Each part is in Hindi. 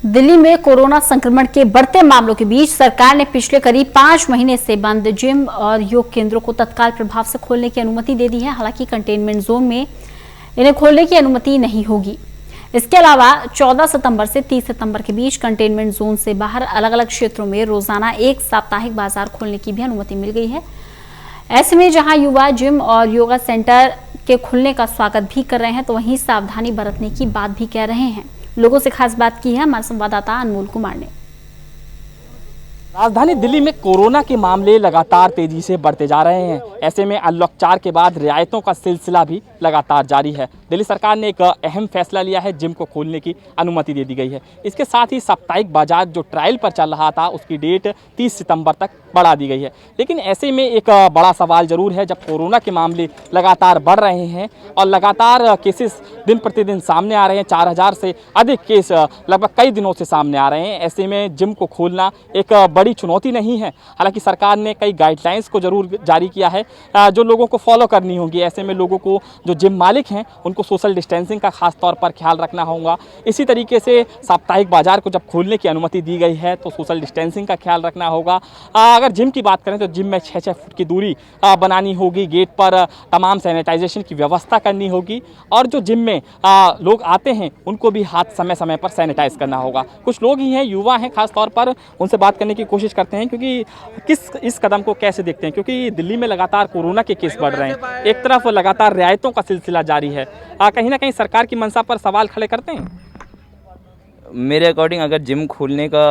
दिल्ली में कोरोना संक्रमण के बढ़ते मामलों के बीच सरकार ने पिछले करीब 5 महीने से बंद जिम और योग केंद्रों को तत्काल प्रभाव से खोलने की अनुमति दे दी है। हालांकि कंटेनमेंट जोन में इन्हें खोलने की अनुमति नहीं होगी। इसके अलावा 14 सितंबर से 30 सितंबर के बीच कंटेनमेंट जोन से बाहर अलग अलग क्षेत्रों में रोजाना एक साप्ताहिक बाजार खोलने की भी अनुमति मिल गई है। ऐसे में जहां युवा जिम और योगा सेंटर के खुलने का स्वागत भी कर रहे हैं, तो वहीं सावधानी बरतने की बात भी कह रहे हैं। लोगों से खास बात की है हमारे संवाददाता अनमोल कुमार ने। राजधानी दिल्ली में कोरोना के मामले लगातार तेजी से बढ़ते जा रहे हैं। ऐसे में अनलॉक 4 के बाद रियायतों का सिलसिला भी लगातार जारी है। दिल्ली सरकार ने एक अहम फैसला लिया है, जिम को खोलने की अनुमति दे दी गई है। इसके साथ ही साप्ताहिक बाजार जो ट्रायल पर चल रहा था, उसकी डेट 30 सितंबर तक बढ़ा दी गई है। लेकिन ऐसे में एक बड़ा सवाल जरूर है, जब कोरोना के मामले लगातार बढ़ रहे हैं और लगातार केसेस दिन प्रतिदिन सामने आ रहे हैं, 4000 से अधिक केस लगभग कई दिनों से सामने आ रहे हैं। ऐसे में जिम को खोलना एक बड़ी चुनौती नहीं है। हालांकि सरकार ने कई गाइडलाइंस को जरूर जारी किया है, जो लोगों को फॉलो करनी होगी। ऐसे में लोगों को, जो जिम मालिक हैं, उनको सोशल डिस्टेंसिंग का खास तौर पर ख्याल रखना होगा। इसी तरीके से साप्ताहिक बाजार को जब खोलने की अनुमति दी गई है, तो सोशल डिस्टेंसिंग का ख्याल रखना होगा। अगर जिम की बात करें तो जिम में 6-6 फुट की दूरी बनानी होगी। गेट पर तमाम सैनिटाइजेशन की व्यवस्था करनी होगी और जो जिम में लोग आते हैं, उनको भी हाथ समय समय पर सैनिटाइज करना होगा। कुछ लोग ही हैं, युवा हैं खास तौर पर, उनसे बात करने की कोशिश करते हैं क्योंकि इस कदम को कैसे देखते हैं, क्योंकि दिल्ली में लगातार कोरोना के केस बढ़ रहे हैं। एक तरफ लगातार रियायतों का सिलसिला जारी है, कहीं ना कहीं सरकार की मंशा पर सवाल खड़े करते हैं। मेरे अकॉर्डिंग अगर जिम खोलने का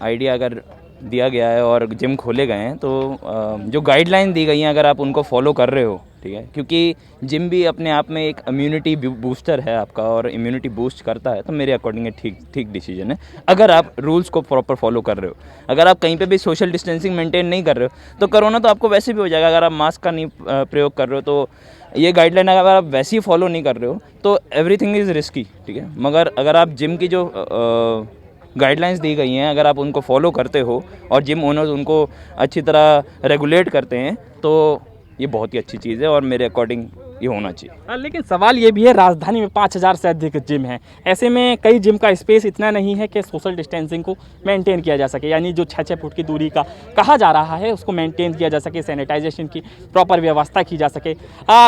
आइडिया अगर दिया गया है और जिम खोले गए हैं, तो जो गाइडलाइन दी गई हैं अगर आप उनको फॉलो कर रहे हो, ठीक है, क्योंकि जिम भी अपने आप में एक इम्यूनिटी बूस्टर है आपका और इम्यूनिटी बूस्ट करता है, तो मेरे अकॉर्डिंग ठीक डिसीजन है अगर आप रूल्स को प्रॉपर फॉलो कर रहे हो। अगर आप कहीं पे भी सोशल डिस्टेंसिंग मेंटेन नहीं कर रहे हो, तो कोरोना तो आपको वैसे भी हो जाएगा। अगर आप मास्क का नहीं प्रयोग कर रहे हो, तो ये गाइडलाइन अगर आप वैसे ही फॉलो नहीं कर रहे हो, तो एवरीथिंग इज़ रिस्की, ठीक है। मगर अगर आप जिम की जो गाइडलाइंस दी गई हैं, अगर आप उनको फॉलो करते हो और जिम ओनर्स उनको अच्छी तरह रेगुलेट करते हैं, तो ये बहुत ही अच्छी चीज़ है और मेरे अकॉर्डिंग ये होना चाहिए। लेकिन सवाल ये भी है, राजधानी में 5000 से अधिक जिम है। ऐसे में कई जिम का स्पेस इतना नहीं है कि सोशल डिस्टेंसिंग को मेंटेन किया जा सके, यानी जो 6-6 फुट की दूरी का कहा जा रहा है, उसको मेंटेन किया जा सके, सैनिटाइजेशन की प्रॉपर व्यवस्था की जा सके।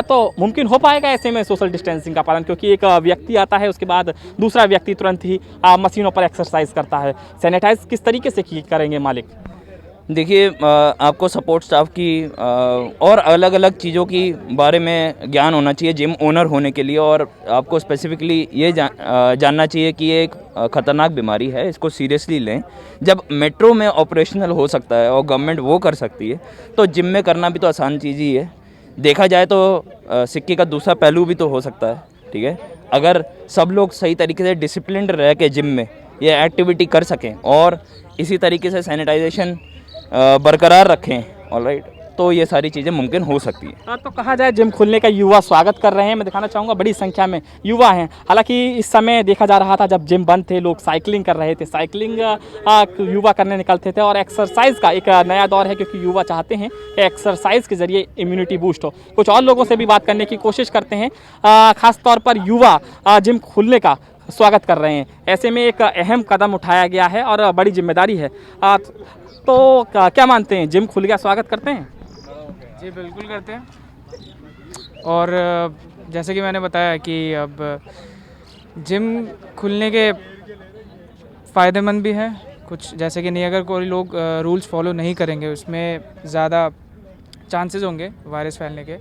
तो मुमकिन हो पाएगा ऐसे में सोशल डिस्टेंसिंग का पालन, क्योंकि एक व्यक्ति आता है, उसके बाद दूसरा व्यक्ति तुरंत ही मशीनों पर एक्सरसाइज करता है। सैनिटाइज किस तरीके से करेंगे मालिक? देखिए, आपको सपोर्ट स्टाफ की और अलग अलग चीज़ों की बारे में ज्ञान होना चाहिए जिम ओनर होने के लिए, और आपको स्पेसिफिकली ये जानना चाहिए कि ये एक ख़तरनाक बीमारी है, इसको सीरियसली लें। जब मेट्रो में ऑपरेशनल हो सकता है और गवर्नमेंट वो कर सकती है, तो जिम में करना भी तो आसान चीज़ ही है। देखा जाए तो सिक्के का दूसरा पहलू भी तो हो सकता है, ठीक है। अगर सब लोग सही तरीके से डिसिप्लिन्ड रह के जिम में ये एक्टिविटी कर सकें और इसी तरीके से सैनिटाइजेशन बरकरार रखें, ऑलराइट, तो ये सारी चीज़ें मुमकिन हो सकती है। तो कहा जाए जिम खुलने का युवा स्वागत कर रहे हैं। मैं दिखाना चाहूँगा, बड़ी संख्या में युवा हैं। हालांकि इस समय देखा जा रहा था, जब जिम बंद थे, लोग साइकिलिंग कर रहे थे। साइकिलिंग युवा करने निकलते थे और एक्सरसाइज का एक नया दौर है, क्योंकि युवा चाहते हैं कि एक्सरसाइज के जरिए इम्यूनिटी बूस्ट हो। कुछ और लोगों से भी बात करने की कोशिश करते हैं। खास तौर पर युवा जिम खुलने का स्वागत कर रहे हैं। ऐसे में एक अहम कदम उठाया गया है और बड़ी जिम्मेदारी है। तो क्या मानते हैं, जिम खुल गया, स्वागत करते हैं? जी बिल्कुल करते हैं। और जैसे कि मैंने बताया कि अब जिम खुलने के फ़ायदेमंद भी हैं कुछ, जैसे कि नहीं, अगर कोई लोग रूल्स फॉलो नहीं करेंगे, उसमें ज़्यादा चांसेस होंगे वायरस फैलने के।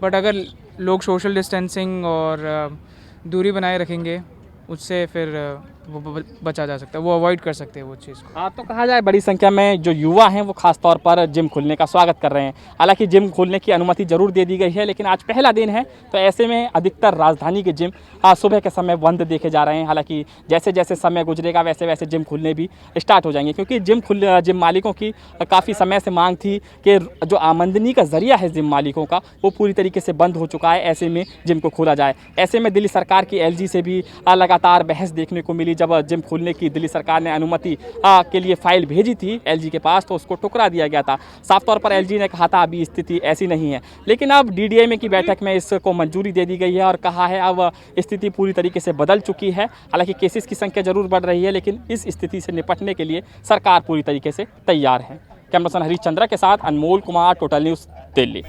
बट अगर लोग सोशल डिस्टेंसिंग और दूरी बनाए रखेंगे, उससे फिर वो बचा जा सकता है, वो अवॉइड कर सकते हैं वो चीज़ को। तो कहा जाए बड़ी संख्या में जो युवा हैं, वो खास तौर पर जिम खुलने का स्वागत कर रहे हैं। हालांकि जिम खोलने की अनुमति जरूर दे दी गई है, लेकिन आज पहला दिन है, तो ऐसे में अधिकतर राजधानी के जिम सुबह के समय बंद देखे जा रहे हैं। हालांकि जैसे जैसे समय गुजरेगा, वैसे वैसे जिम खुलने भी स्टार्ट हो जाएंगे, क्योंकि जिम मालिकों की काफ़ी समय से मांग थी कि जो आमदनी का जरिया है जिम मालिकों का, वो पूरी तरीके से बंद हो चुका है। ऐसे में जिम को खोला जाए। ऐसे में दिल्ली सरकार की LG से भी लगातार लगातार बहस देखने को मिली। जब जिम खोलने की दिल्ली सरकार ने अनुमति के लिए फाइल भेजी थी एलजी के पास, तो उसको ठुकरा दिया गया था। साफ तौर पर एलजी ने कहा था अभी स्थिति ऐसी नहीं है, लेकिन अब डीडीएमए की बैठक में इसको मंजूरी दे दी गई है और कहा है अब स्थिति पूरी तरीके से बदल चुकी है। हालांकि केसेस की संख्या जरूर बढ़ रही है, लेकिन इस स्थिति से निपटने के लिए सरकार पूरी तरीके से तैयार है। कैमरा पर्सन हरीश चंद्रा के साथ अनमोल कुमार, टोटल न्यूज़, दिल्ली।